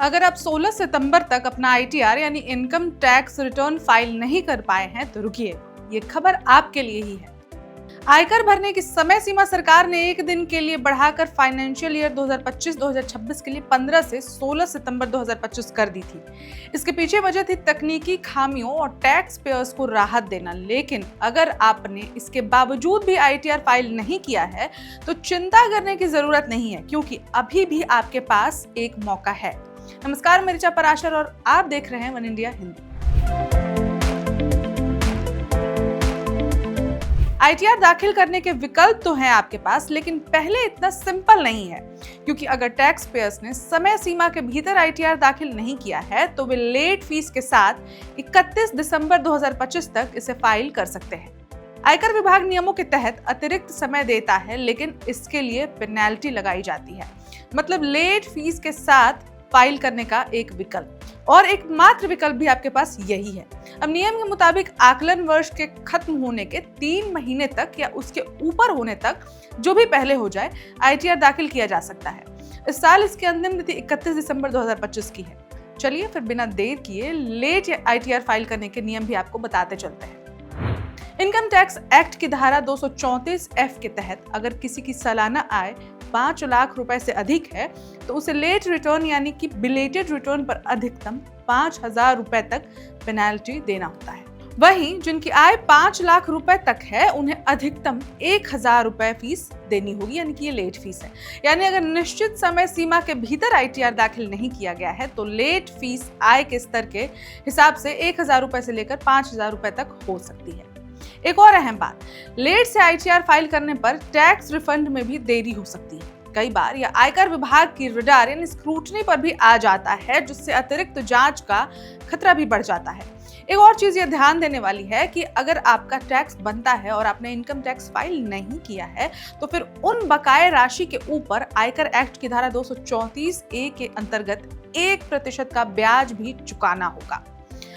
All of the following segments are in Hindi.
अगर आप 16 सितंबर तक अपना आईटीआर यानी इनकम टैक्स रिटर्न फाइल नहीं कर पाए हैं तो रुकिए, ये खबर आपके लिए ही है। आयकर भरने की समय सीमा सरकार ने एक दिन के लिए बढ़ाकर फाइनेंशियल ईयर 2025-2026 के लिए 15 से 16 सितंबर 2025 कर दी थी। इसके पीछे वजह थी तकनीकी खामियों और टैक्स पेयर्स को राहत देना। लेकिन अगर आपने इसके बावजूद भी आईटीआर फाइल नहीं किया है तो चिंता करने की जरूरत नहीं है, क्योंकि अभी भी आपके पास एक मौका है। नमस्कार, मैं ऋचा पराशर और आप देख रहे हैं वन इंडिया हिंदी। आईटीआर दाखिल करने के विकल्प तो हैं आपके पास, लेकिन पहले इतना सिंपल नहीं है, क्योंकि अगर टैक्स पेयर्स ने समय सीमा के भीतर आईटीआर दाखिल नहीं किया है तो वे लेट फीस के साथ 31 दिसंबर 2025 तक इसे फाइल कर सकते हैं। आयकर विभाग नियमों के तहत अतिरिक्त समय देता है, लेकिन इसके लिए पेनल्टी लगाई जाती है। मतलब लेट फीस के साथ फाइल करने का एक विकल्प और एकमात्र विकल्प भी आपके पास यही है। अब नियम के मुताबिक आकलन वर्ष के खत्म होने के 3 महीने तक या उसके ऊपर होने तक जो भी पहले हो जाए आईटीआर दाखिल किया जा सकता है। इस साल इसकी अंतिम तिथि 31 दिसंबर 2025 की है। चलिए फिर बिना देर किए लेट आईटीआर फाइल करने के नियम भी आपको बताते चलते हैं। इनकम टैक्स एक्ट की धारा 234F के तहत अगर किसी की सालाना आय 5 लाख रुपए से अधिक है तो उसे लेट रिटर्न यानी कि बिलेटेड रिटर्न पर अधिकतम 5,000 रुपए तक पेनल्टी देना होता है। वहीं जिनकी आय 5 लाख रुपए तक है उन्हें अधिकतम 1,000 रुपए फीस देनी होगी, यानी कि ये लेट फीस है। यानी अगर निश्चित समय सीमा के भीतर आईटीआर दाखिल नहीं किया गया है तो लेट फीस आय के स्तर के हिसाब से 1,000 रुपए से लेकर 5,000 रुपए तक हो सकती है। एक और अहम बात, लेट से आईटीआर फाइल करने पर टैक्स रिफंड में भी देरी हो सकती है। कई बार यह आयकर विभाग की रडार यानी स्क्रूटनी पर भी आ जाता है, जिससे अतिरिक्त जांच का खतरा भी बढ़ जाता है। एक और चीज ये ध्यान देने वाली है कि अगर आपका टैक्स बनता है और आपने इनकम टैक्स फाइल नहीं किया है तो फिर उन बकाये राशि के ऊपर आयकर एक्ट की धारा 234A के अंतर्गत 1% का ब्याज भी चुकाना होगा।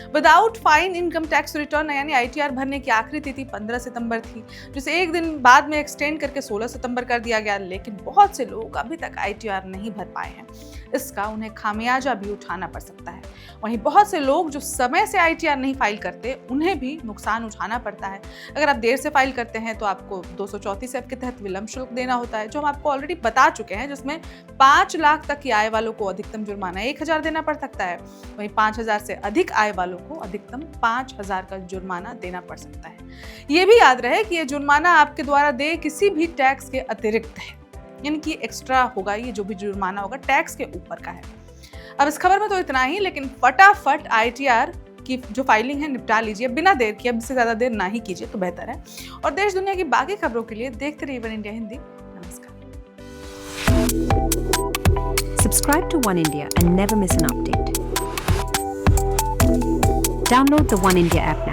Without fine income tax return यानी आईटीआर भरने की आखिरी तिथि 15 सितंबर थी, जिसे एक दिन बाद में एक्सटेंड करके 16 सितंबर कर दिया गया। लेकिन बहुत से लोग अभी तक आईटीआर नहीं भर पाए हैं, इसका उन्हें खामियाजा भी उठाना पड़ सकता है। वहीं बहुत से लोग जो समय से आईटीआर नहीं फाइल करते उन्हें भी नुकसान उठाना पड़ता है। अगर आप देर से फाइल करते हैं तो आपको 234F के तहत विलंब शुल्क देना होता है, जो हम आपको ऑलरेडी बता चुके हैं, जिसमें 5 लाख तक की आय वालों को अधिकतम जुर्माना 1,000 देना पड़ सकता है। वहीं 5,000 से अधिक आय वालों को अधिकतम 5,000 का जुर्माना देना पड़ सकता है। ये भी याद रहे कि ये जुर्माना आपके द्वारा दे किसी भी टैक्स के अतिरिक्त है, यानी कि एक्स्ट्रा होगा। ये जो भी जुर्माना होगा टैक्स के ऊपर का है। अब इस खबर में तो इतना ही, लेकिन फटाफट आईटीआर की जो फाइलिंग है निपटा लीजिए बिना देर किए। अब इससे ज्यादा देर ना ही कीजिए तो बेहतर है। और देश दुनिया की बाकी खबरों के लिए देखते रहिए वन इंडिया हिंदी। नमस्कार। Subscribe to One India and never miss an update. Download the One India app